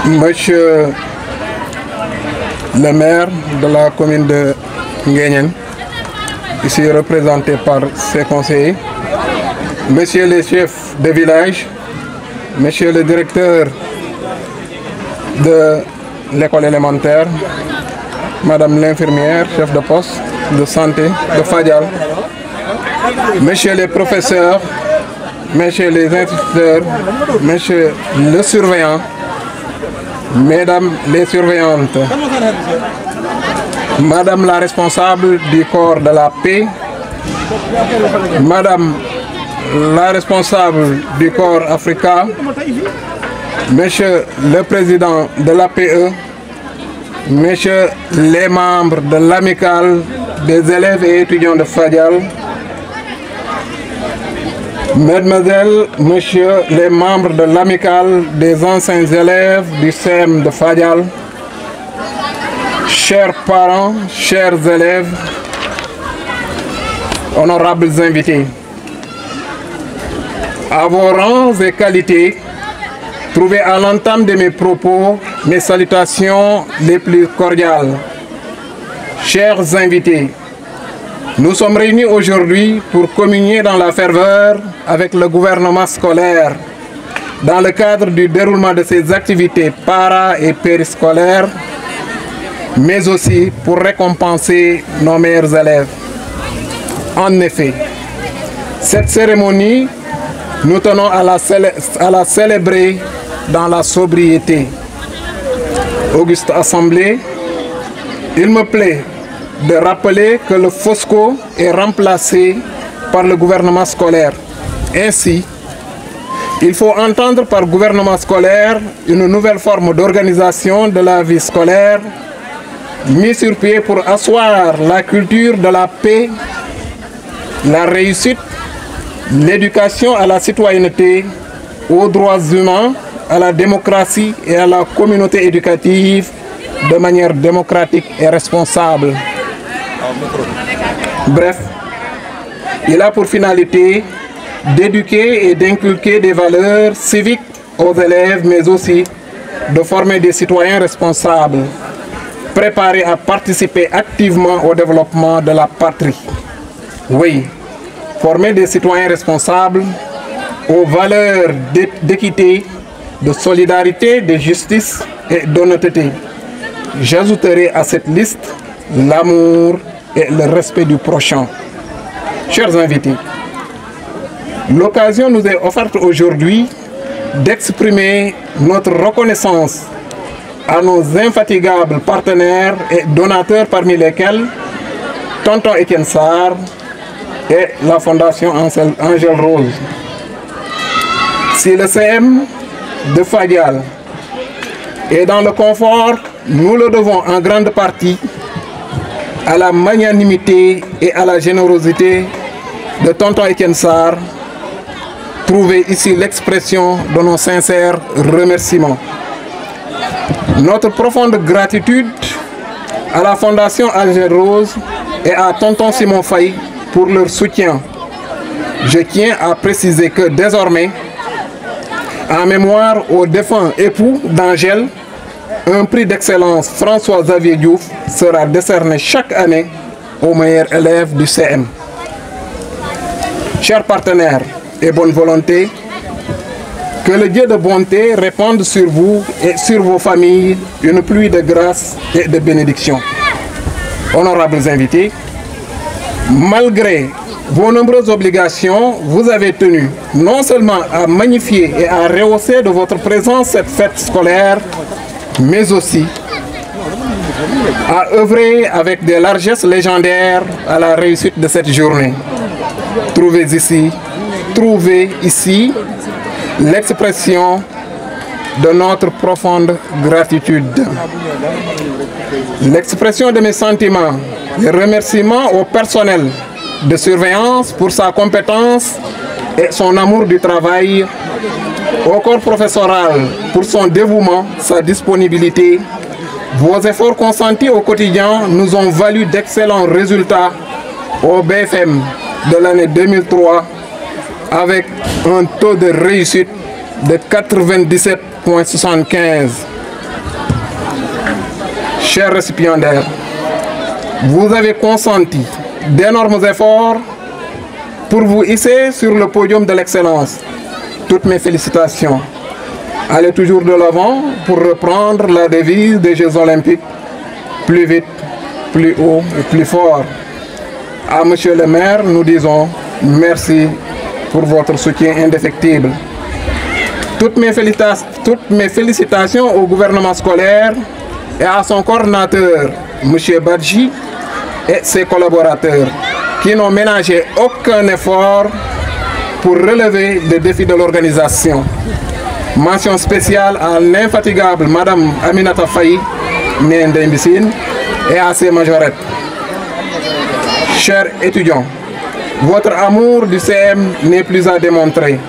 Monsieur le maire de la commune de Nguéniène, ici représenté par ses conseillers, Monsieur les chefs de village, Monsieur le directeur de l'école élémentaire, Madame l'infirmière, chef de poste de santé de Fadial, Messieurs les professeurs, Messieurs les instituteurs, Messieurs le surveillant, Mesdames les surveillantes, Madame la responsable du corps de la paix, Madame la responsable du corps Africa, Monsieur le président de l'APE, Messieurs les membres de l'amicale des élèves et étudiants de Fadial, Mesdemoiselles, Messieurs les membres de l'amicale des anciens élèves du CEM de Fadial, chers parents, chers élèves, honorables invités, à vos rangs et qualités, trouvez à l'entame de mes propos mes salutations les plus cordiales. Chers invités, nous sommes réunis aujourd'hui pour communier dans la ferveur avec le gouvernement scolaire dans le cadre du déroulement de ses activités para- et périscolaires, mais aussi pour récompenser nos meilleurs élèves. En effet, cette cérémonie, nous tenons à la célébrer dans la sobriété. Auguste Assemblée, il me plaît de rappeler que le FOSCO est remplacé par le gouvernement scolaire. Ainsi, il faut entendre par gouvernement scolaire une nouvelle forme d'organisation de la vie scolaire mise sur pied pour asseoir la culture de la paix, la réussite, l'éducation à la citoyenneté, aux droits humains, à la démocratie et à la communauté éducative de manière démocratique et responsable. Bref, il a pour finalité d'éduquer et d'inculquer des valeurs civiques aux élèves, mais aussi de former des citoyens responsables, préparés à participer activement au développement de la patrie. Oui, former des citoyens responsables aux valeurs d'équité, de solidarité, de justice et d'honnêteté. J'ajouterai à cette liste l'amour et le respect du prochain. Chers invités, l'occasion nous est offerte aujourd'hui d'exprimer notre reconnaissance à nos infatigables partenaires et donateurs, parmi lesquels Tonton Étienne Sarr et la Fondation Angèle Rose. Si le CM de Fadial est dans le confort, nous le devons en grande partie à la magnanimité et à la générosité de Tonton Étienne Sarr. Trouvez ici l'expression de nos sincères remerciements. Notre profonde gratitude à la Fondation Angèle Rose et à Tonton Simon Faye pour leur soutien. Je tiens à préciser que désormais, en mémoire au défunt époux d'Angèle, un prix d'excellence François-Xavier Diouf sera décerné chaque année aux meilleurs élèves du CM. Chers partenaires et bonne volonté, que le Dieu de bonté répande sur vous et sur vos familles une pluie de grâce et de bénédiction. Honorables invités, malgré vos nombreuses obligations, vous avez tenu non seulement à magnifier et à rehausser de votre présence cette fête scolaire, mais aussi à œuvrer avec des largesses légendaires à la réussite de cette journée. Trouvez ici l'expression de notre profonde gratitude. L'expression de mes sentiments et remerciements au personnel de surveillance pour sa compétence et son amour du travail, au corps professoral pour son dévouement, sa disponibilité. Vos efforts consentis au quotidien nous ont valu d'excellents résultats au BFM de l'année 2003 avec un taux de réussite de 97,75. Chers récipiendaires, vous avez consenti d'énormes efforts pour vous hisser sur le podium de l'excellence. Toutes mes félicitations. Allez toujours de l'avant pour reprendre la devise des Jeux Olympiques. Plus vite, plus haut et plus fort. À Monsieur le maire, nous disons merci pour votre soutien indéfectible. Toutes mes félicitations au gouvernement scolaire et à son coordinateur, M. Badji, et ses collaborateurs, qui n'ont ménagé aucun effort pour relever les défis de l'organisation. Mention spéciale à l'infatigable Madame Aminata Faye, Ndembissine, et à ses majorettes. Chers étudiants, votre amour du CM n'est plus à démontrer.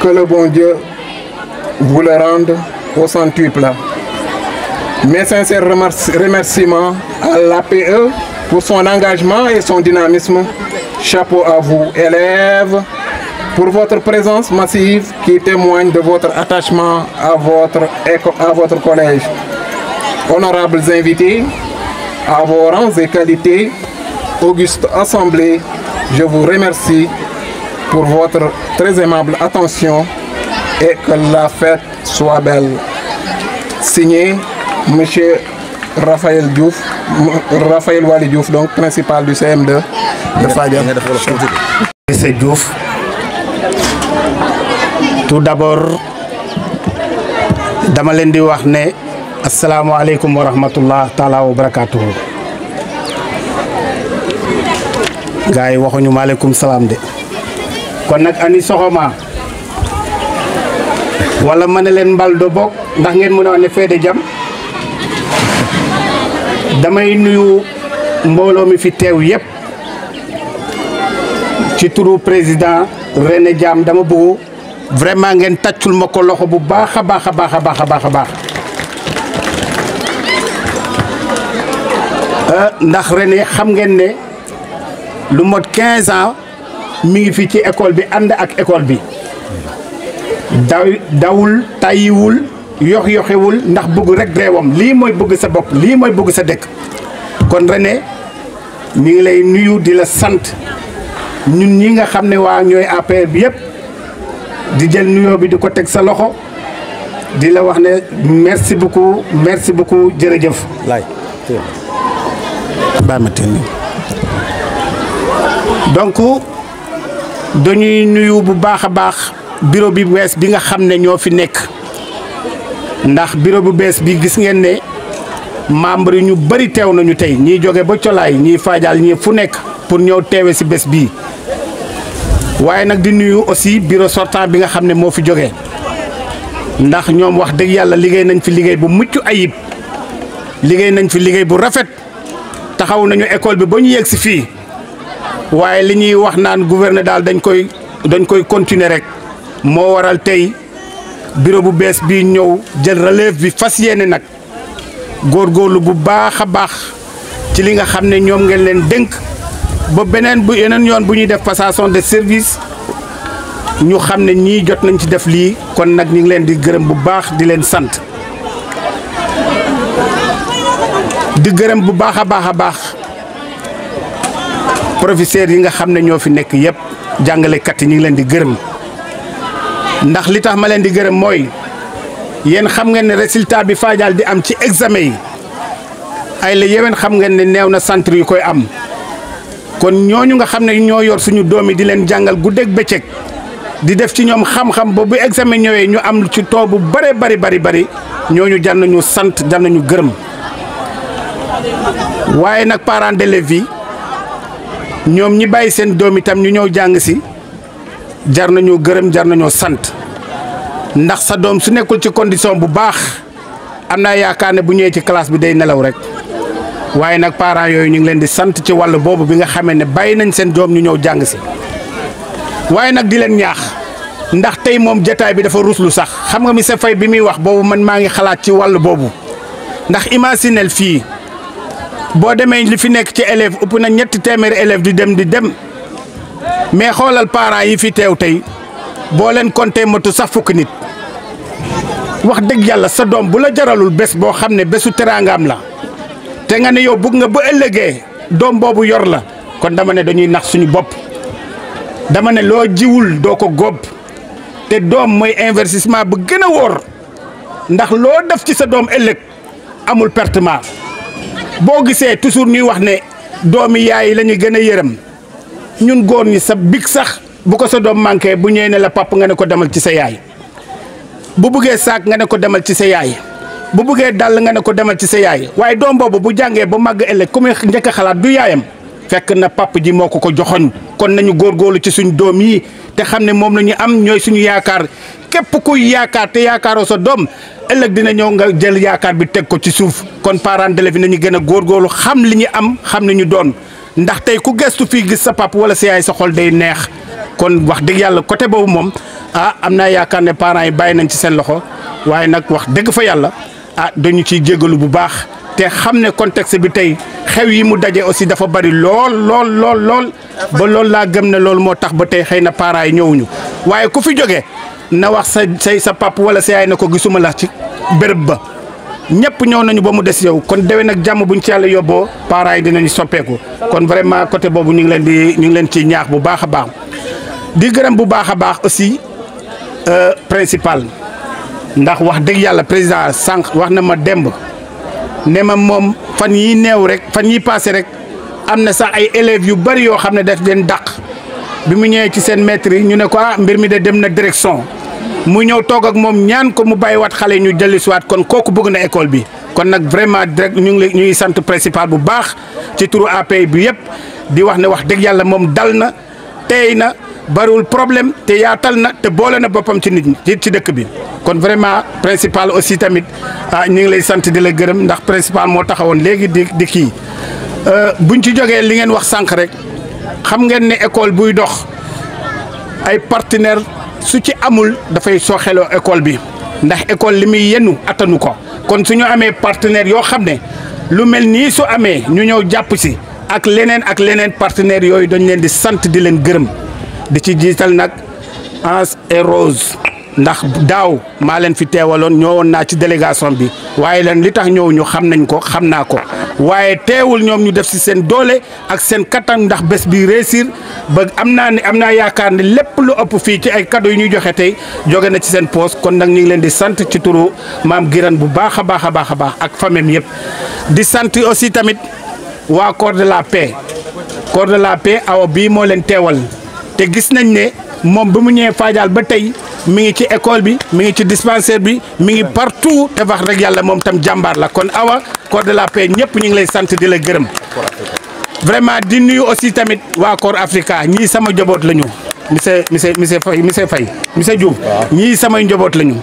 Que le bon Dieu vous le rende au centuple. Mes sincères remerciements à l'APE pour son engagement et son dynamisme. Chapeau à vous, élèves, pour votre présence massive qui témoigne de votre attachement à votre collège. Honorables invités, à vos rangs et qualités, auguste assemblée, je vous remercie pour votre très aimable attention et que la fête soit belle. Signé M. Raphaël Wali Diouf, donc principal du CM2 de Fadial. Monsieur Diouf, tout d'abord, dama leen di wax ne assalamu alaikum wa rahmatullah taala wa barakatuh. Gaay waxuñu maaleykum salaam de. Kon nag ani soxoma wala ma ne leen mbal do bokk ndax ngeen mën a ne fee de jam damay nuyu mbooloo mi fi teew yépp ci turu président René Diam dama bëgg vraiment ngeen tàccul ma ko loxo bu baax a baax a baax a baax a baax a baax ndax René xam ngeen ne lu mot 15 ans mi ngi fi ci école bi ànd ak école bi dawul tayiwul yox-yoxewul ndax bëgg rek réewam lii mooy bëgg sa bopp lii mooy bëgg sa dëkk kon René mi ngi lay nuyu di la sant ñun ñi nga xam ne waa ñooy APR bi yëpp di jël nuyoo bi di ko teg sa loxo di la wax ne merci beaucoup jërëjëf laay donc dañuy nuyu bu baax a baax bureau bi bees bi nga xam ne ñoo fi nekk ndax bureau bu bees bi gis ngeen ne membre yi ñu bari teew nañu tey ñiy jóge ba Colaay ñiy Fadial ñi fu nekk pour ñëw teewe ci bés bii waaye nag di nuyu aussi bureau sortant bi nga xam ne moo fi jóge ndax ñoom wax dëgg yàlla liggéey nañ fi liggéey bu mucc ayib liggéey nañ fi liggéey bu rafet taxaw nañu école bi ba ñu yegg ci fii waaye li ñuy wax naan gouverneur daal dañ koy continuer rek moo waral tey bureau bu bees bi ñëw jël relève bi fas yéene nag góorgóorlu bu baax a baax ci li nga xam ne ñoom ngeen leen dénk ba yeneen yoon bu ñuy def passation de service ñu xam ne ñii jot nañ ci def lii kon nag ñu ngi leen di gërëm bu baax di leen sant di gërëm bu baax a baax professeurs yi nga xam ne ñoo fi nekk yëpp jàngalekat yi ñu ngi leen di gërëm ndax li tax ma leen di gërëm mooy yéen xam ngeen ne résultat bi Fadial di am ci examen yi ay la yéwén xam ngeen ne neew na centre yu koy am kon ñooñu nga xam ne ñoo yor suñu doom yi di leen jàngal guddeeg bëccëg di def ci ñoom xam-xam ba bu examen ñëwee ñu am ci taux bu bari ñooñu jar nañu sant jar nañu gërëm waaye nag parents d'élèves yi ñoom ñi bàyyi seen doom itam ñu ñëw jàng si jar nañu gërëm jar nañoo sant ndax sa doom su nekkul ci condition bu baax am naa yaakaar ne bu ñëwee ci classe bi day nelaw rek waaye nag parents yooyu ñu ngi leen di sant ci wàll boobu bi nga xamee ne bàyyi nañ seen doom ñu ñëw jàng si waaye nag di leen ñaax ndax tey moom jataay bi dafa ruslu sax xam nga monsieur Faye bi muy wax boobu man maa ngi xalaat ci wàll boobu ndax imaginel fii boo demee li fi nekk ci élève ëpp na 300 élèves di dem mais xoolal parents yi fi teew tey boo leen compté motu sax fukki nit wax dëgg yàlla sa doom bu la jaralul bés boo xam ne bésu teraangaam la te nga ne yow bëgg nga ba ëllëgee doom boobu yor la kon dama ne dañuy nax suñu bopp dama ne loo jiwul doo ko góob te doom mooy investissement bu gën a wóor ndax loo def ci sa doom ëllëg amul pertement boo gisee toujours ñuy wax ne doomi yaay la ñuy gën a yërëm ñun góor ñi sa big sax bu ko sa doom manqué bu ñëwee ne la pap nga ne ko demal ci sa yaay bu buggee saak nga ne ko demal ci sa yaay bu buggee dàll nga ne ko demal ci sa yaay waaye doom boobu bu jàngee ba màgg ëllëg ku muy njëkk a xalaat du yaayam fekk na pap ji moo ko joxoñ kon nañu góorgóorlu ci suñu doom yi te xam ne moom la ñu am ñooy suñu yaakaar képp kuy yaakaar te yaakaaroo sa doom ëllëg dina ñëw nga jël yaakaar bi teg ko ci suuf kon parents d'élèves nañu gën a góorgóorlu xam li ñu am xam li ñu doon ndax tey ku gestu fii gis sa pap wala sa yaay sa xol day neex kon wax dëgg yàlla côté boobu moom am naa yaakaar ne parents yi bàyyi nañ ci seen loxo waaye nag wax dëgg fa yàlla dañu ciy jégalu bu baax te xam ne contexte bi tey xew yi mu daje aussi dafa bari lool ba loolu laa gëm ne loolu moo tax ba tey xëy na parents yi ñëwuñu waaye ku fi jógee na wax sa pap wala sa yaay na ko gisuma la ci béréb ba ñëpp ñëw nañu ba mu des yow kon déwén nag jàmm buñ ci yàlla yóbboo parents yi dinañu soppeeku kon vraiment côté boobu ñu ngi leen ciy ñaax bu baax a baax di gërëm bu baax a baax aussi principal ndax wax dëgg yàlla président sànq wax na ma demb ne ma moom fan yi neew rek fan yi passé rek am na sax ay élèves yu bari yoo xam ne daf leen dàq bi mu ñëwee ci seen maître yi ñu ne ko mbir mi de dem na direction mu ñëw toog ak moom ñaan ko mu bàyyiwaat xale ñu dellusiwaat kon kooku bëgg na école bi kon nag vraiment direct ñu ngi sant principal bu baax ci turu API bi yëpp di wax ne wax dëgg yàlla moom dal na tey na bariwul problème te yaatal na te boole na boppam ci nit ñi ci dëkk bi kon vraiment principal aussi tamit ñu ngi lay sant di la gërëm ndax principal moo taxawoon léegi di kii buñ ci jógee li ngeen wax sànq rek xam ngeen ne école buy dox ay partenaire su ci amul dafay sooxeloo école bi ndax école li muy yenu attanu ko kon suñu amee partenaire yoo xam ne lu mel nii su amee ñu ñëw jàpp si ak leneen partenaires yooyu dañ leen di sant di leen gërëm di ci jiital nag Anse et Rose ndax daaw maa leen fi teewaloon ñëwoon naa ci délégation bi waaye leen li tax ñëw ñu xam nañ ko xam naa ko waaye teewul ñoom ñu def si seen doole ak seen kattan ndax bés bi réussir ba am naa yaakaar ne lépp lu ëpp fii ci ay cadeau yu ñuy joxe tey jóge na ci seen poos kon nag ñu ngi leen di sant ci turu maam Giran bu baax a baax ak famille yëpp di sant aussi tamit waa corps de la paix awa bii moo leen teewal te gis nañ ne moom ba mu ñëwee Fadial ba tey mi ngi ci école bi mi ngi ci dispensaire bi mi ngi partout te wax rek yàlla moom tam jàmbaar la kon awa corps de la paix ñëpp ñu ngi lay sant di la gërëm vraiment di nuyu aussi tamit waa Corps Africa ñii sama njaboot la ñu monsieur Diouf ñii samay njaboot la ñu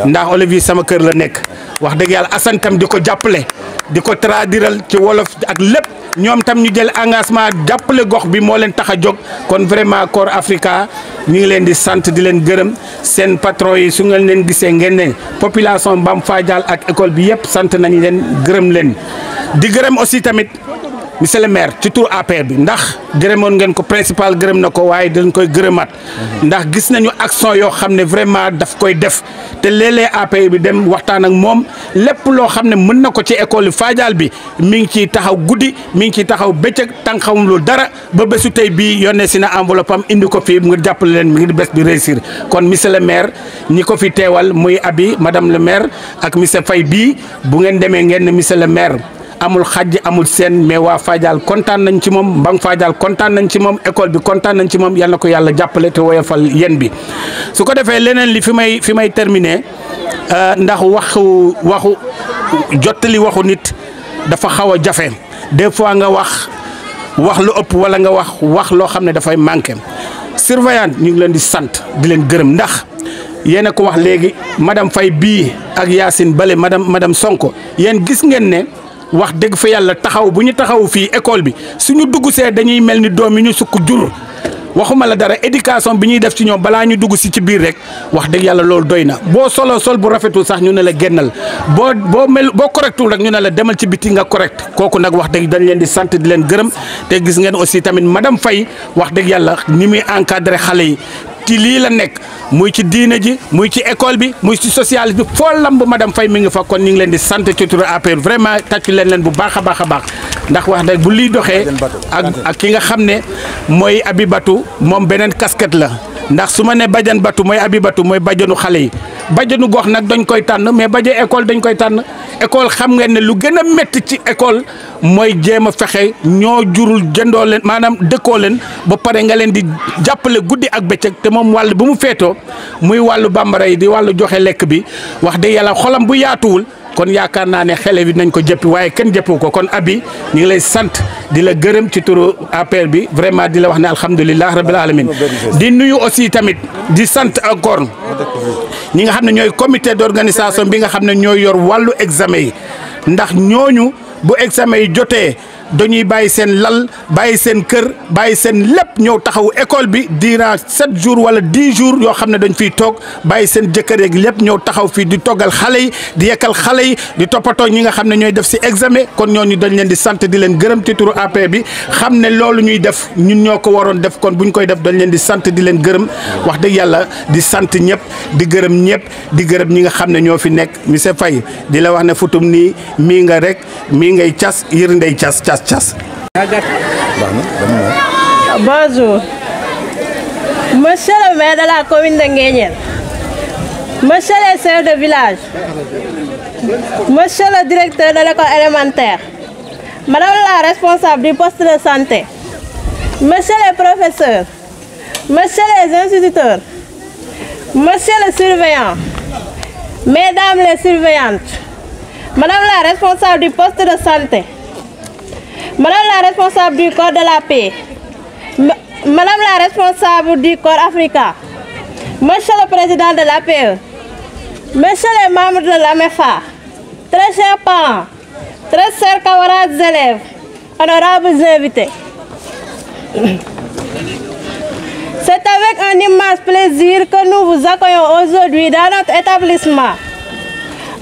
ndax Olivier sama kër la nekk wax dëgg yàlla Assane tam di ko jàppale di ko traduiral ci wolof ak lépp ñoom tam ñu jël engagement jàppale gox bi moo leen tax a jóg kon vraiment Corps Africa ñu ngi leen di sant di leen gërëm seen patron yi su ngeen leen gisee ngeen ne population Mbam Fadial ak école bi yëpp sant nañ leen gërëm leen di gërëm aussi tamit monsieur le maire ci tur APR bi ndax gërëmoon ngeen ko principal gërëm na ko waaye dañ koy gërëmaat ndax gis nañu action yoo xam ne vraiment daf koy def te léeg-léeg APR bi dem waxtaan ak moom lépp loo xam ne mën na ko ci école Fadial bi mi ngi ciy taxaw guddi mi ngi ciy taxaw bëccëg tànk xamul lu dara ba bésu tey bii yónnee si na enveloppe am indi ko fii nga jàppale leen mi ngi bés bi réussir kon monsieur le maire ñi ko fi teewal muy abi madame le maire ak monsieur Faye bii bu ngeen demee ngeen ne monsieur le maire amul xajj amul seen mais waa Fadial kontaan nañ ci moom Mbang Fadial kontaan nañ ci moom école bi kontaan nañ ci moom yal na ko yàlla jàppale te woyofal yéen bi su ko defee leneen li fi may terminer ndax waxu jottali waxu nit dafa xaw a jafe des fois nga wax lu ëpp wala nga wax loo xam ne dafay manqué surveillant ñu ngi leen di sant di leen gërëm ndax yéen a ko wax léegi madame Faye bii ak Yacine Bale madame Sonko yéen gis ngeen ne wax dëgg fa yàlla taxaw bu ñu taxaw fii école bi suñu dugg see dañuy mel ni doom yi ñu sukk jur waxuma la dara éducation bi ñuy def ci ñoom balaa ñu dugg si ci biir rek wax dëgg yàlla loolu doy na boo solo sol bu rafetul sax ñu ne la génnal boo correctul rek ñu ne la demal ci biti nga correct kooku nag wax dëgg dañ leen di sant di leen gërëm te gis ngeen aussi tamit madame Faye wax dëgg yàlla ni muy encadré xale yi ci lii la nekk muy ci diine ji muy ci école bi muy ci social bi foo lamb madame Faye mi ngi fa kon ñu ngi leen di sant ci turu APR vraiment tàccu leen bu baax a baax a baax ndax wax dëgg bu lii doxee ak ki nga xam ne mooy Abibatou moom beneen casquette la ndax su ma ne Badiane Batou mooy Abibatou mooy bajanu xale yi bajanu gox nag dañ koy tànn mais baja école dañ koy tànn école xam ngeen ne lu gën a métti ci école mooy jéem a fexe ñoo jurul jëndoo leen maanaam dëkkoo leen ba pare nga leen di jàppale guddi ak bëccëg te moom wàll bu mu feetoo muy wàllu bambara yi di wàllu joxe lekk bi wax dëgg yàlla xolam bu yaatuwul kon yaakaar naa ne xele bi nañ ko jëppi waaye kenn jëppu ko kon abi ñu ngi lay sant di la gërëm ci turu APR bi vraiment di la wax ne alhamdulilah rabbil alamin di nuyu aussi tamit di sant encore ñi nga xam ne ñooy comité d'organisation bi nga xam ne ñooy yor wàllu examen yi ndax ñooñu bu examen yi jotee dañuy bàyyi seen lal bàyyi seen kër bàyyi seen lépp ñëw taxawu école bi durant 7 jours wala 10 jours yoo xam ne dañ fiy toog bàyyi seen jëkkër yeeg lépp ñëw taxaw fii di toggal xale yi di yekkal xale yi di toppatoo ñi nga xam ne ñooy def si examen kon ñooñu dañ leen di sant di leen gërëm ci turu APR bi xam ne loolu ñuy def ñun ñoo ko waroon def kon buñ koy def dañ leen di sant di leen gërëm wax dëgg yàlla di sant ñëpp di gërëm ñëpp di gërëm ñi nga xam ne ñoo fi nekk monsieur Faye di la wax ne futum nii mii nga rek mii ngay cas yër ndey cas Bonjour. Monsieur le maire de la commune de Nguéniène, monsieur les chefs de village, monsieur le directeur de l'école élémentaire, madame la responsable du poste de santé, monsieur les professeurs, monsieur les instituteurs, monsieur le surveillant, mesdames les surveillantes, madame la responsable du poste de santé, madame la responsable du corps de la paix, madame la responsable du corps africain, monsieur le président de l'APE, monsieur les membres de l'AMEFA, très chers parents, très chers camarades élèves, honorables invités. C'est avec un immense plaisir que nous vous accueillons aujourd'hui dans notre établissement.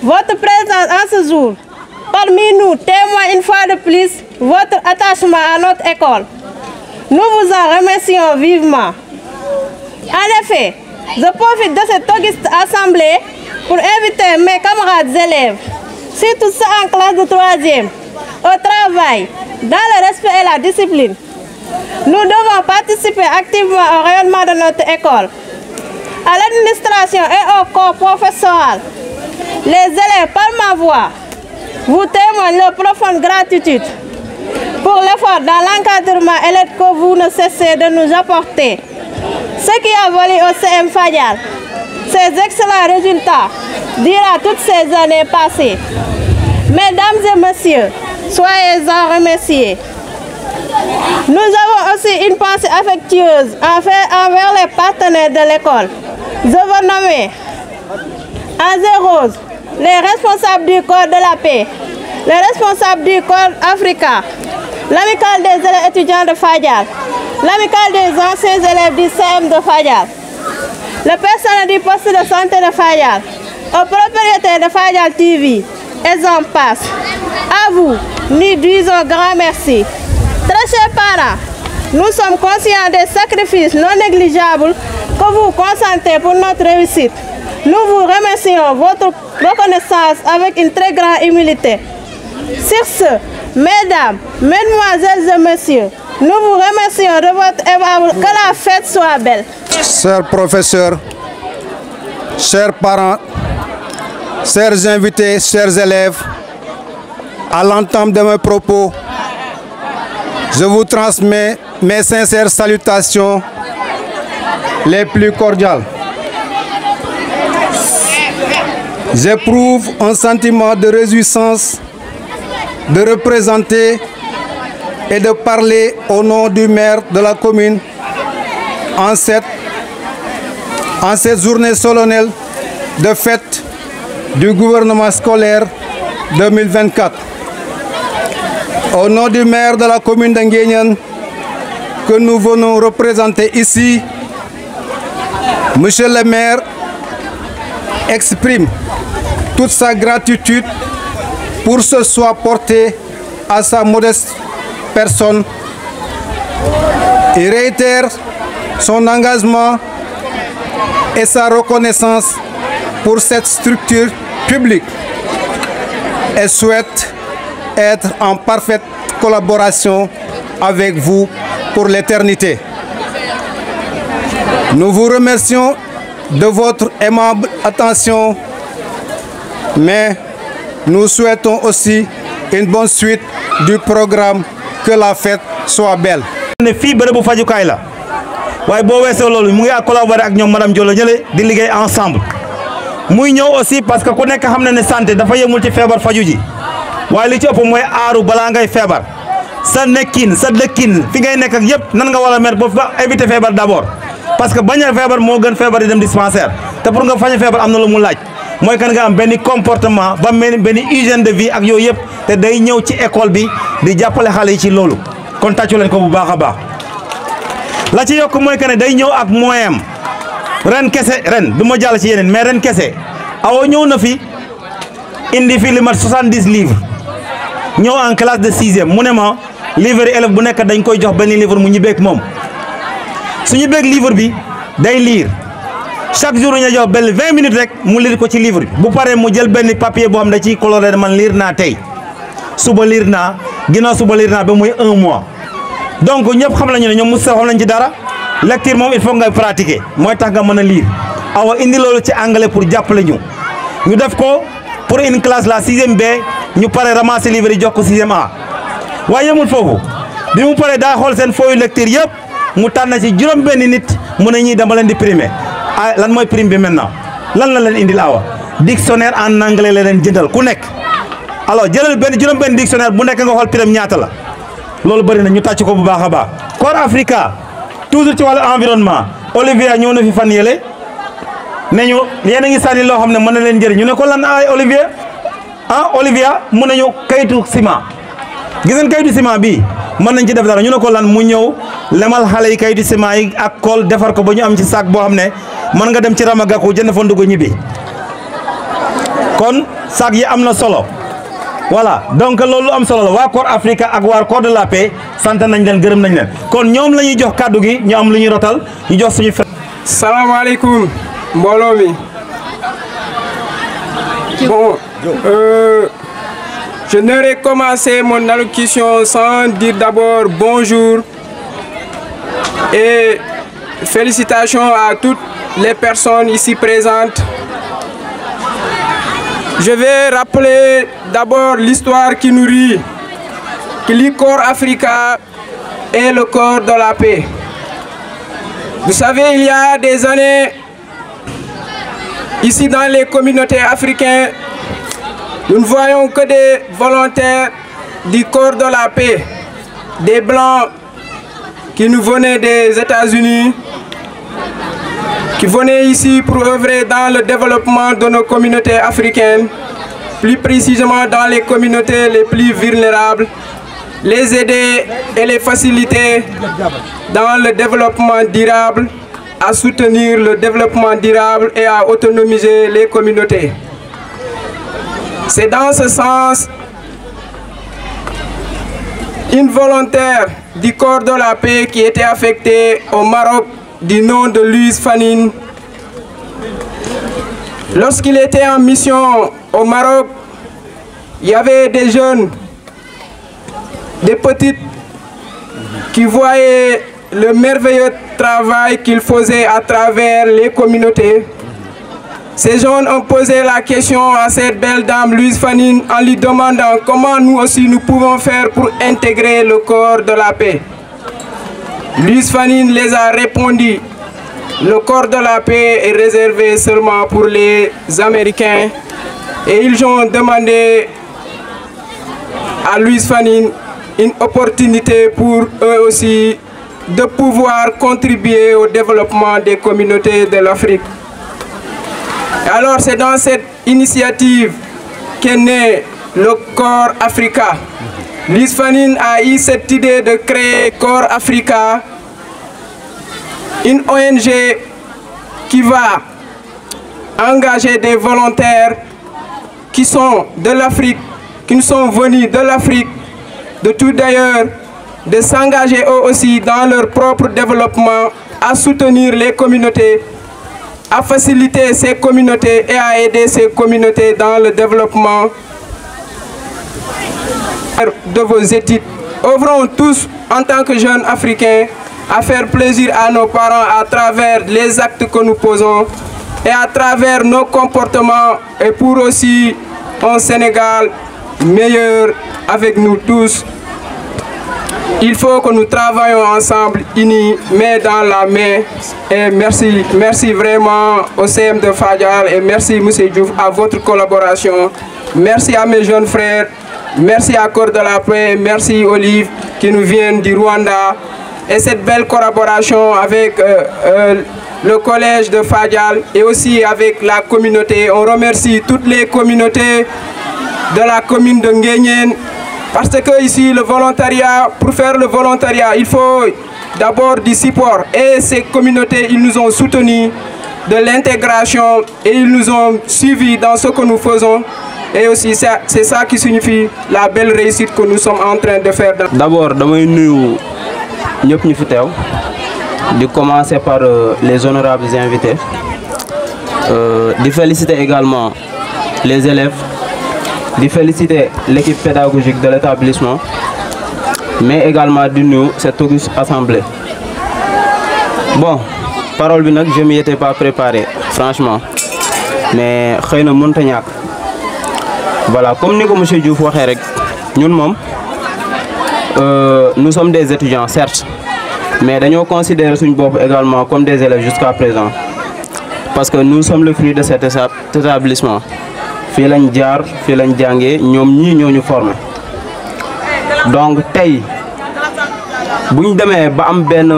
Votre présence en ce jour parmi nous témoigne une fois de plus votre attachement à notre école. Nous vous en remercions vivement. En effet, je profite de cette auguste assemblée pour inviter mes camarades élèves, surtout ceux en classe de 3e, au travail, dans le respect et la discipline. Nous devons participer activement au rayonnement de notre école. À l'administration et au corps professoral, les élèves, par ma voix, vous témoignent leur profonde gratitude pour l'effort dans l'encadrement et l'aide que vous ne cessez de nous apporter. Ce qui a valu au CM Fadial ces excellents résultats durant toutes ces années passées. Mesdames et messieurs, soyez-en remerciés. Nous avons aussi une pensée affectueuse envers les partenaires de l'école. Je veux nommer Angers Rose, les responsables du corps de la paix, les responsables du corps africain, l'amicale des élèves étudiants de Fadial, l'amicale des anciens élèves du CM de Fadial, le personnel du poste de santé de Fadial, au propriétaire de Fadial TV, et j'en passe. À vous, nous disons grand merci. Très chers parents, nous sommes conscients des sacrifices non négligeables que vous consentez pour notre réussite. Nous vous remercions votre reconnaissance avec une très grande humilité. Sur ce, mesdames, mesdemoiselles et messieurs, nous vous remercions de votre aimable. Que la fête soit belle. Chers professeurs, chers parents, chers invités, chers élèves, à l'entame de mes propos, je vous transmets mes sincères salutations les plus cordiales. J'éprouve un sentiment de réjouissance de représenter et de parler au nom du maire de la commune en cette journée solennelle de fête du gouvernement scolaire 2024. Au nom du maire de la commune de Nguéniène que nous venons représenter ici, Monsieur le maire exprime toute sa gratitude pour ce soin porté à sa modeste personne et réitère son engagement et sa reconnaissance pour cette structure publique et souhaite être en parfaite collaboration avec vous pour l'éternité. Nous vous remercions de votre aimable attention, mais nous souhaitons aussi une bonne suite du programme. Que la fête soit belle. ne fii bërëbu fajukaay la waaye boo weesoo loolu mu ngi collaborer ak ñoom madame Diallo ñële di liggéey ensemble muy ñëw aussi parce que ku nekk xam na ne santé dafa yemul ci feebar faju ji waaye li ci ëpp mooy aaru balaa ngay feebar sa nekkin sa dëkkin fi ngay nekk ak yëpp nan nga war a mer ba éviter feebar d'abord parce que bañ a feebar moo gën feebar di dem dispensaire te pour nga fañ a feebar am na lu mu laaj mooy kan nga am benn comportement ba mel benn hygiène de vie ak yooyu yëpp te day ñëw ci école bi di jàppale xale yi ci loolu kon tàccu leen ko bu baax a baax la ci yokk mooy que ne day ñëw ak moyen ren kese ren du ma jàll ci yeneen mais ren kese awo ñëw na fi indi fi li mat 70 livres ñëw en classe de 6e mu ne ma livre élève bu nekk dañ koy jox benn livre mu ñibbeeg moom su ñibbeeg livre bi day lire chaque jour ñu jox benn 20 minutes rek mu lire ko ci livre bi bu paree mu jël benn papier boo xam ne ciy coloré man lire naa tey suba lire naa ginnaaw suba lire naa ba muy 1 mois donc ñëpp xam nañu ne ñoom Moustapha xam nañ ci dara lecture moom il faut nga pratiquer mooy tax nga mën a lire awa indi loolu ci anglais pour jàppale ñu def ko pour une classe la 6e B ñu pare ramasser livre yi jox ko 6e A waaye yemul foofu bi mu paree daa xool seen feuille lecture yëpp mu tànn ci juróom benn nit mu ne ñii dama leen di primer ah lan mooy prime bi maintenant lan la leen indil awa dictionnaire en anglais la leen jëndal ku nekk alors jëlal benn juróom benn dictionnaire bu nekk nga xool prime ñaata la loolu bëri na ñu tàcc ko bu baax a baax. Corps Africa toujours ci wàllu environnement Olivia ñëw na fi fan yële ne ñu yéen a ngi sànni loo xam ne mën na leen jëriñ ñu ne ko lan ay Olivia mun nañu kayitu ciment gis ngeen kayitu ciment bii mën nañ ci def dara ñu ne ko lan mu ñëw lemal xale yi kayitu ciment yi ak kool defar ko ba ñu am ci sac boo xam ne mën nga dem ci Ramagaku jënd fa ndugg ñibbi kon sac yi am na solo. voilà donc loolu am solo la waa Corps Africa ak waa Corps de la Paix sant nañ leen gërëm nañ leen kon ñoom la ñuy jox kàddu gi ñu am lu ñuy rotal ñu jox suñu. salaamaaleykum mbooloo mi bon je n'aurais commencé mon allocution sans dire d'abord bonjour et félicitations à toutes les personnes ici présentes. Je vais rappeler d'abord l'histoire qui nous lie Corps Africa et le Corps de la Paix. Vous savez, il y a des années, ici dans les communautés africaines, nous ne voyons que des volontaires du Corps de la Paix, des Blancs qui nous venaient des États-Unis, qui venaient ici pour œuvrer dans le développement de nos communautés africaines, plus précisément dans les communautés les plus vulnérables, les aider et les faciliter dans le développement durable, à soutenir le développement durable et à autonomiser les communautés. C'est dans ce sens une volontaire du Corps de la Paix qui était affectée au Maroc du nom de Louise Fanning. Lorsqu'il était en mission au Maroc, il y avait des jeunes, des petites, qui voyaient le merveilleux travail qu'il faisait à travers les communautés. Ces jeunes ont posé la question à cette belle dame Louise Fanning en lui demandant comment nous aussi nous pouvons faire pour intégrer le Corps de la Paix. Louise Fanning les a répondu: le Corps de la Paix est réservé seulement pour les Américains. Et ils ont demandé à Louise Fanning une opportunité pour eux aussi de pouvoir contribuer au développement des communautés de l'Afrique. Alors c'est dans cette initiative qu'est né le Corps Africa. Louise Fanning a eu cette idée de créer Corps Africa, une ONG qui va engager des volontaires qui sont de l'Afrique, qui nous sont venus de l'Afrique, de tout d'ailleurs, de s'engager eux aussi dans leur propre développement, à soutenir les communautés, à faciliter ces communautés et à aider ces communautés dans le développement de vos études. Œuvrons tous en tant que jeunes africains à faire plaisir à nos parents à travers les actes que nous posons et à travers nos comportements et pour aussi un Sénégal meilleur avec nous tous. Il faut que nous travaillions ensemble, unis, main dans la main. Et merci vraiment au CM de Fadial et merci M. Diouf à votre collaboration. Merci à mes jeunes frères, merci à Corps de la Paix, merci Olive qui nous vient du Rwanda. Et cette belle collaboration avec le collège de Fadial et aussi avec la communauté. On remercie toutes les communautés de la commune de Nguyen. Parce que ici, le volontariat, pour faire le volontariat, il faut d'abord du support. Et ces communautés, ils nous ont soutenus de l'intégration et ils nous ont suivis dans ce que nous faisons. Et aussi, c'est ça qui signifie la belle réussite que nous sommes en train de faire. D'abord, je vais de commencer par les honorables invités. De féliciter également les élèves. De féliciter l'équipe pédagogique de l'établissement, mais également de nous, cette auguste assemblée. Bon, parole je ne m'y étais pas préparé, franchement, mais je ne sais voilà, comme M. Diouf l'a dit, nous sommes des étudiants, certes, mais nous considérons nous également comme des élèves jusqu'à présent, parce que nous sommes le fruit de cet établissement. Fii lañ jaar fii lañ jàngee ñoom ñii ñoo ñu formé donc tey bu ñu demee ba am benn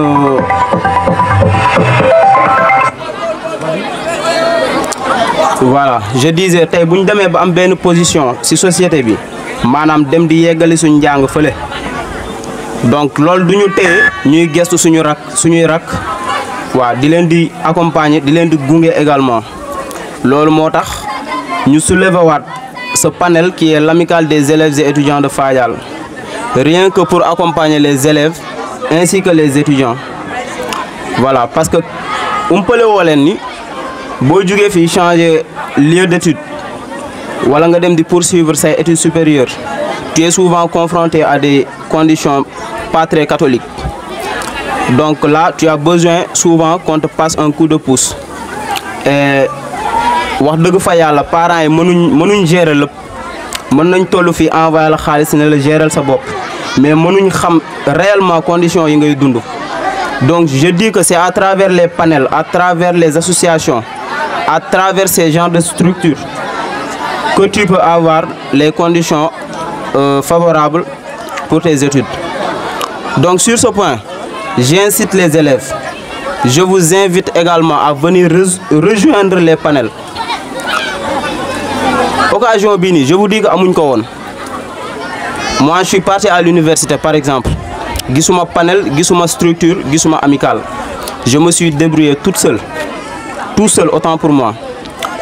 voilà je disais tey bu ñu demee ba am benn position ci société bi maanaam dem di yeggali suñu njàng fële donc loolu du ñu téye ñuy gestu suñuy rak waa di leen di accompagner di leen di gunge également loolu moo tax. Nous soulevons ce panel qui est l'amicale des élèves et étudiants de Fadial. Rien que pour accompagner les élèves ainsi que les étudiants. Voilà, parce que on peut le voir, si vous changer lieu d'études ou de poursuivre ses études supérieures, tu es souvent confronté à des conditions pas très catholiques. Donc là, tu as besoin souvent qu'on te passe un coup de pouce. Et wax deug fa yalla parents yi mënuñ gérer lepp mën nañ tollu fi envoyer la xaliss ne la gérer sa bop mais mënuñ xam réellement conditions yi ngay dund. Donc je dis que c'est à travers les panels, à travers les associations, à travers ces genres de structures que tu peux avoir les conditions favorables pour tes études. Donc sur ce point, j'incite les élèves. Je vous invite également à venir rejoindre les panels. Occasion bini, je vous dis que amuñ ko won. Moi je suis parti à l'université par exemple. Gisuma panel, gisuma structure, gisuma amicale. Je me suis débrouillé toute seule. Tout seul autant pour moi.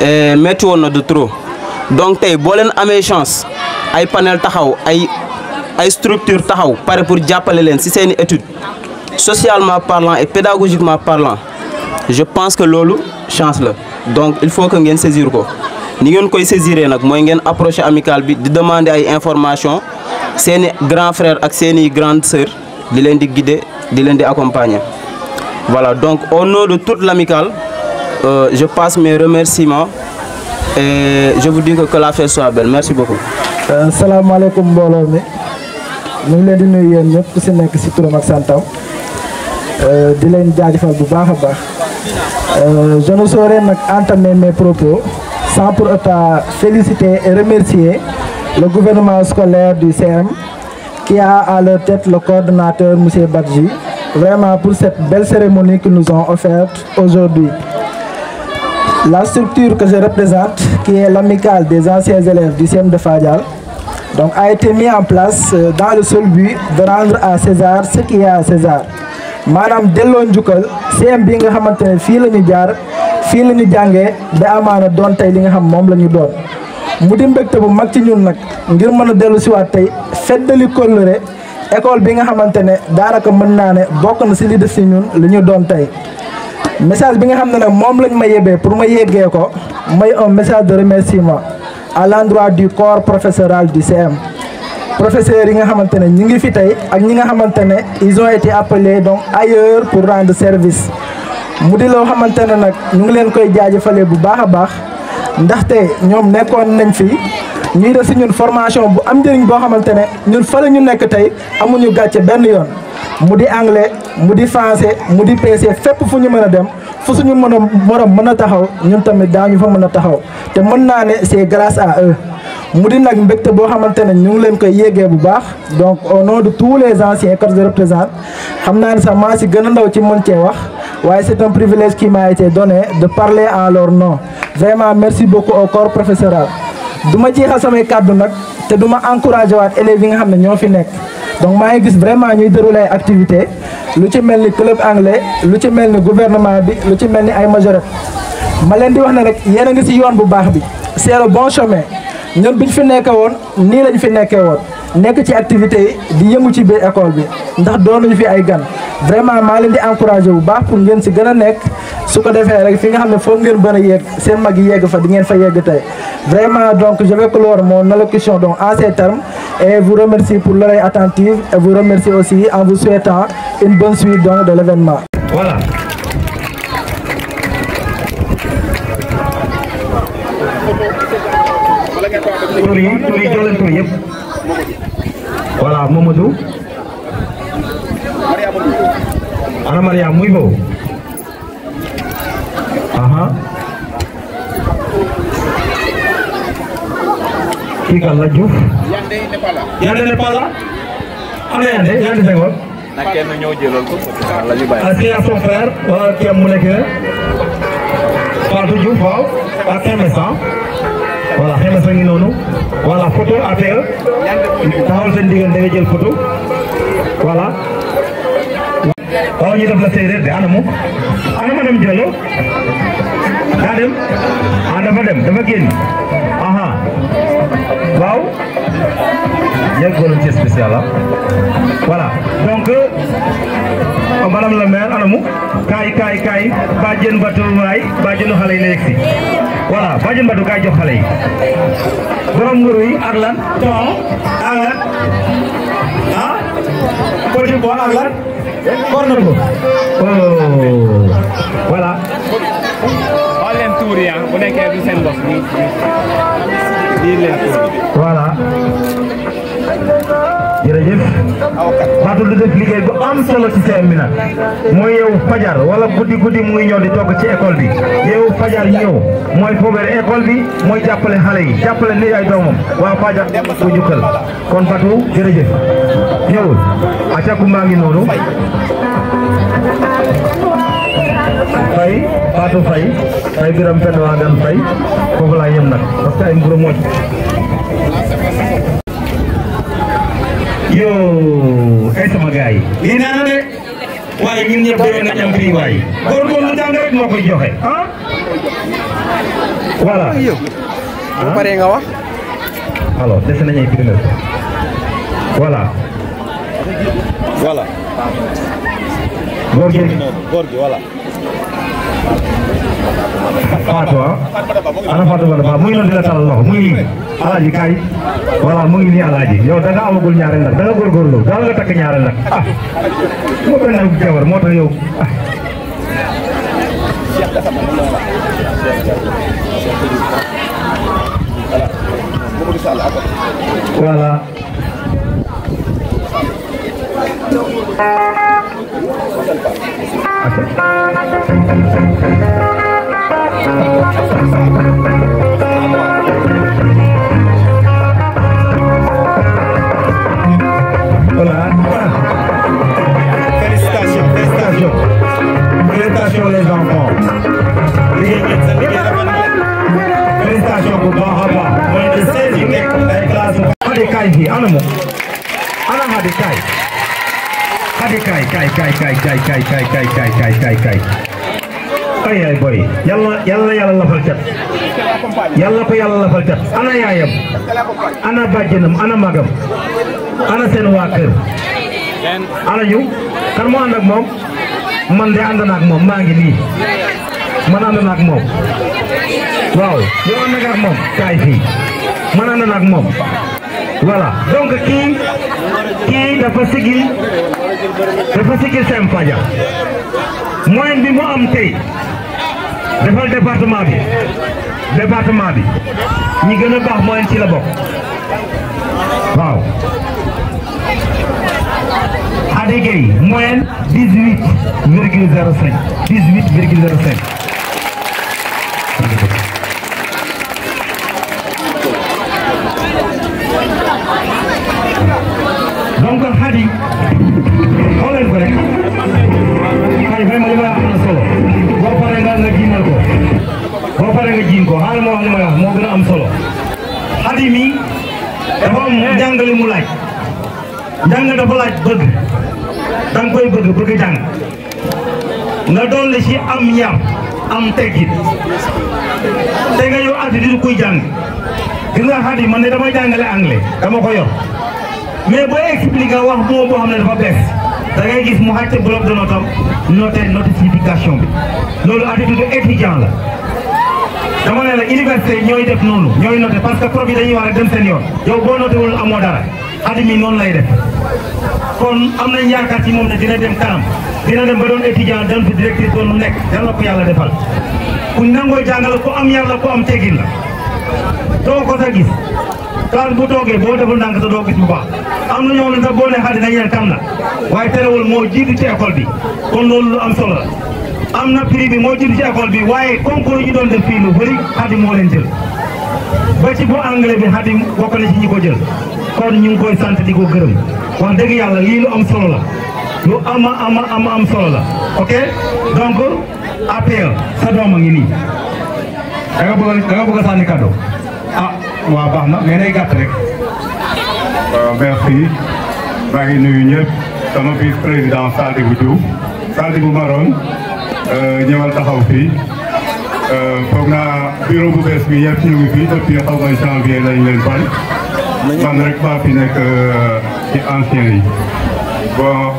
Et metti won na de trop. Donc tay bo len amé chance ay panel taxaw ay structure taxaw paré pour jappalé len ci seen étude socialement parlant et pédagogiquement parlant. Je pense que lolu chance la. Donc il faut que ngeen saisir ko. Ni ngeen koy saisiré nak moy ngeen approcher amicale bi di demander ay informations seeni grand frère ak seeni grande sœur di len di guider di len di accompagner. Voilà, donc au nom de toute l'amicale, je passe mes remerciements et je vous dis que la fête soit belle. Merci beaucoup. Salam alaikum mbolo mi. Ñu ngi leen di nuyu yéen ñëpp ku ci nekk ci turam ak santam. Di leen jaajëfal bu baax a baax. Je ne saurais entamer mes propos sans pour autant féliciter et remercier le gouvernement scolaire du CM qui a à leur tête le coordonnateur M. Badji, vraiment pour cette belle cérémonie qu'ils nous ont offerte aujourd'hui. La structure que je représente, qui est l'amicale des anciens élèves du CM de Fadial, donc, a été mise en place dans le seul but de rendre à César ce qui est à César. Madame Delon Djoukol, CM bi nga xamantene fi lañu jaar fi lañu jàngé ba amana doon tay li nga xam mom lañu doon mu di mbégte bu mag ci ñun nak ngir mëna delu ci waat tay feddali kóllëre école bi nga xamantene daanaka mën naa ne bokk na ci li def ci ñun li ñu doon tay message bi nga xam ne nag moom lañ ma yebee pour ma yeggee ko mooy un message de remerciement à l'endroit du corps professoral du CM. professeurs yi nga xamante ne ñi ngi fi tey ak ñi nga xamante ne ils ont été appelés donc ailleurs pour rendre service mu di loo xamante ne nag ñu ngi leen koy jaajëfalee bu baax a baax ndaxte ñoom nekkoon nañ fi ñuy def si ñun formation bu am njëriñ boo xamante ne ñun fa la ñu nekk tey amuñu gàcce benn yoon mu di anglais mu di français mu di PC fépp fu ñu mën a dem fu suñu morom mën a taxaw ñun tamit daañu fa mën a taxaw te mën naa ne c'est grâce à eux. mu di nag mbégte boo xamante ne ñu ngi leen koy yéegee bu baax donc au nom de tous les anciens que je représente xam naa ne sax maa si gën a ndaw ci mën cee wax waaye c'est un privilège qui m'a été donné de parler en leur nom vraiment merci beaucoup au corps professoral. du ma jeexal samay kàddu nag te du ma encouragé waat élèves yi nga xam ne ñoo fi nekk donc maa ngi gis vraiment ñuy dérouler ay activités lu ci mel ni club anglais lu ci mel ni gouvernement bi lu ci mel ni ay majorette ma leen di wax ne rek yéen a ngi si yoon bu baax bi c'est le bon chemin. ñun biñ fi nekkee woon nii lañ fi nekkee woon nekk ci activité yi di yëngu ci biir école bi ndax doonuñu fi ay gan vraiment maa leen di encouragé bu baax pour ngeen si gën a nekk su ko defee rek fi nga xam ne foog ngeen bën a yegg seen mag yi yegg fa di ngeen fa yegg tey vraiment donc je vais clore mon allocution donc en ces termes et vous remercie pour l'oreille attentive et vous remercie aussi en vous souhaitant une bonne suite donc de l'événement. Voilà. tur yi jox leen tur yëpp voilà Mamadou ana Mariam muy boobu aha kii kan la Diouf Yande Nepal la ana Yande Senghor na kenn ñëw jëlal ko la ñu bàyyi est-ce qu'il y a son frère wala kii am mu nekk Fatou Diouf waaw ak Kemesan voilà xëy na sa ngi noonu voilà photo APE taxawal seen diggante nga jël photo voilà waaw ñu def la séeréer de ana mu ana ma dem Diallo daa dem dafa dem dafa génn aha waaw yegg volonté spécial voilà donc madame la maire ana mu kaay bàjjen batu waay bàjjenu xale yi la yegg si voilà bàjjen batu kaay jox xale yi borom nguru yi ak lan ton ak lan ah petit bois ak lan corne ko oh voilà xool leen tuur yi bu nekkee du seen bopp lii leen tuur voilà jërëjëf Fatou di def liggéey bu am solo ci CM bi nag mooy yow fajar wala guddi mu ngi ñëw di togg ci école bi yow fajar ñëw mooy foobere école bi mooy jàppale xale yi jàppale ni ay doomam waa fajar ko jukkal kon Fatou jërëjëf ñëwul acaku maa ngi noonu Fatou Faye biram fenn waa gan Faye foofu laa yem nag parce que ay mburu moo yo ay sama gars yi lii nee na de waaye ñun ñëpp doyoon nañ am prix waaye góorgóorlu jàng rek moo koy joxe ah voilà bu paree nga wax alors dese nañ ay primeur voilà góor gi voilà Fatou ana Fatou Ba mu ngi noonu di la talal loxo mu ngi nii alaaji kaay voilà mu ngi nii alaaji yow da nga amagul ñaareel nag da nga góorgóorlu daal nga takk ñaareel nag ah moo benn jabar moo tax yow ah voilà Félicitations les enfants. Félicitations bu baax a baax. Mooy de 16 yu nekk ay classe Xadi kaay fii ana mo ana Xadi kaay Xadi kaay ay boy yàlla lafal cat yàlla ko yàlla lafal cat ana yaayam ana bàjjenam ana magam ana seen waa kër ana ñu kan moo ànd ak moom man de ànd na ak moom maa ngi nii man ànd na ak moom waaw yow ànd nga ak moom kaay fii man ànd na ak moom voilà donc kii dafa sigil Sène Fadia moyen bi mu am tey defal département bi ñi gën a baax moyen ci la bokk waaw Khady Gueye moyenne 18,05 donc Khady xoolal ko rek Khady vraiment li ma wax am na solo boo paree nga jiinal ko boo paree nga jiin ko xaaral ma wax li may wax moo gën a am solo Khady mi dafa am njàngale mu laaj njàng dafa laaj bëgg danga koy bëgg jàng nga doon la ci am yar am teggin te nga yow attitude kuy jàng gis nga Khady man ne damay jàngale anglais dama ko yor mais booy expliquer wax moo boo xam ne dafa bees da ngay gis mu xàcc bloc de note am notification bi loolu attitude étudiant la dama ne la université ñooy def noonu ñooy noté parce que prof yi dañuy wax rek dem seen yoon yow boo noté wul amoo dara Khady mi noonu lay def kon am nañ yaakaar ci moom ne dina dem kanam dina dem ba doon étudiant doon fi directrice doon nekk yàlla ko yàlla defal ku nangoo jàngale ku am yar la ku am teggin la doo ko sa gis classe bu toogee boo deful ndànk sa doo gis bu baax am na ñoo xam ne sax boo ne Khady dañu leen kam na waaye terewul moo jiitu ci école bi kon loolu lu am solo la am na prix bi moo jiitu ci école bi waaye concours yi ñu doon def fii lu bëri Khady moo leen jël ba ci bu anglais bi Khady bokk na ci ñi ko jël kon ñu ngi koy sant di ko gërëm wax dëgg yàlla lii lu am solo la lu am solo la ok donc APE sa doom a ngi nii da nga bëgg a sànni cadeau ah waaw baax na mais day gàtt rek. waaw merci maa ngi nuyu ñëpp sama vice président Sadibou Diouf Sadibou Maron ñëwal taxaw fii foog naa bureau bu bees bi yëpp ñu ngi fii depuis xaw ma janvier lañ leen fal man rek maa fi nekk ci ancien yi bon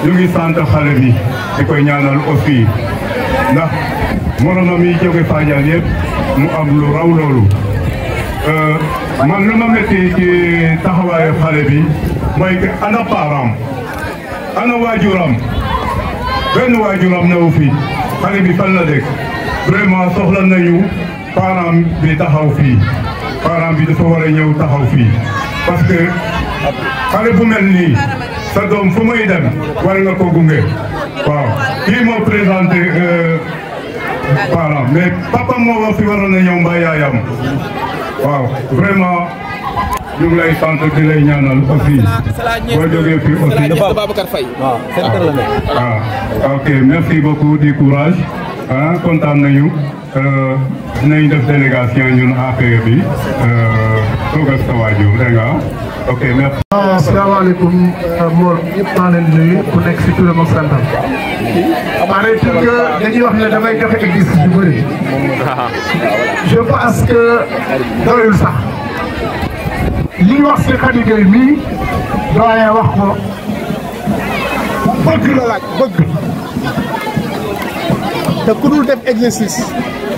ñu ngi sant xale bi di koy ñaanal aussi ndax moromam yi jóge Fadiane yëpp mu am lu raw loolu man lu ma métti ci taxawaayu xale bi mooy que ana parent ana waajuram benn waajuram newu fi xale bi fan la dëkk vraiment soxla nañu parent bi taxaw fii parent bi dafa war a ñëw taxaw fii parce que xale bu mel nii sa doom fu muy dem war nga ko gunge waaw kii moo présenté parent mais papa moo wax fi waroon na ñëw mbaa yaayam waaw vraiment ñu ngi lay sant di lay ñaanal aussi boo jógee fii aussi ok merci beaucoup du courage kontaan nañu dinañ def délégation ñun APE bi toogal sa waajur dégg nga ok merci. asalaamaaleykum Mor ñëpp maa leen di nuyu ku nekk si turam ak santam. arrêté que dañuy wax ne damay joxe exercice yu bëri. je pense que doyul sax. li ñu wax si Khady Gueye mii doyen wax ko bëgg la laaj bëgg. te ku dul def exercice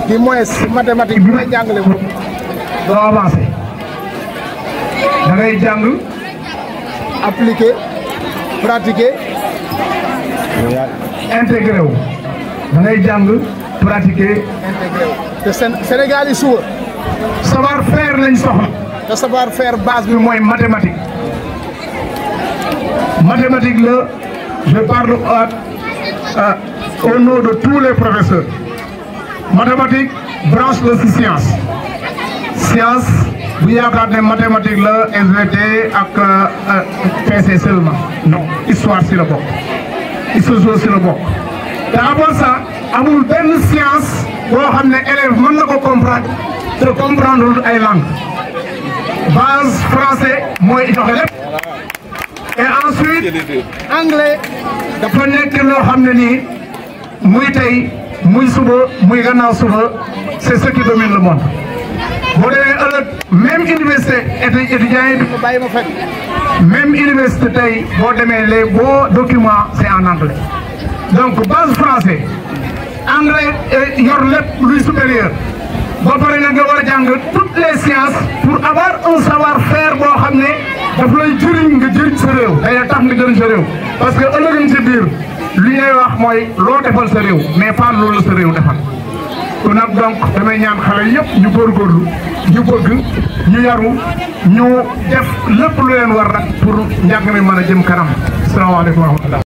di moins mathématique bi may jàngale moom doo avancé. da ngay jàng appliquer pratiquer intégré wu da ngay jàng pratiquer intégré wu te Sénégal yi suba savoir faire lañ soxla te savoir faire base bi mooy mathématique la je parle au nom de tous les professeurs mathématique branche la ci science bu yaakaar ne mathématique la SVT ak PC seulement non histoire si la bokk histoire si la bokk te avant ça amul benn science boo xam ne élève mën na ko comprendre te comprendre ay langue base français mooy joxe lépp et ensuite anglais dafa nekk loo xam ne nii muy tey muy suba muy gannaaw suba c'est ce qui domine le monde. boo demee ëllëg même université étudiants yi ko bàyyi ma fekk même université tey boo demee les beaux documents c'est en anglais donc base français anglais yor lépp luy supérieur ba pare nag nga war a jàng toutes les sciences pour avoir un savoir-faire boo xam ne daf lay jëriñ nga jëriñ sa réew day tax nga jëriñ sa réew parce que ëllëgën ci biir li ngay wax mooy loo defal sa réew mais pas loolu la sa réew defal kon nag donc damay ñaan xale yëpp ñu góorgóorlu ñu bëgg ñu yaru ñu def lépp lu leen war nag pour njàng mi mën a jëm kanam salaamaaleykum wa rahmatulah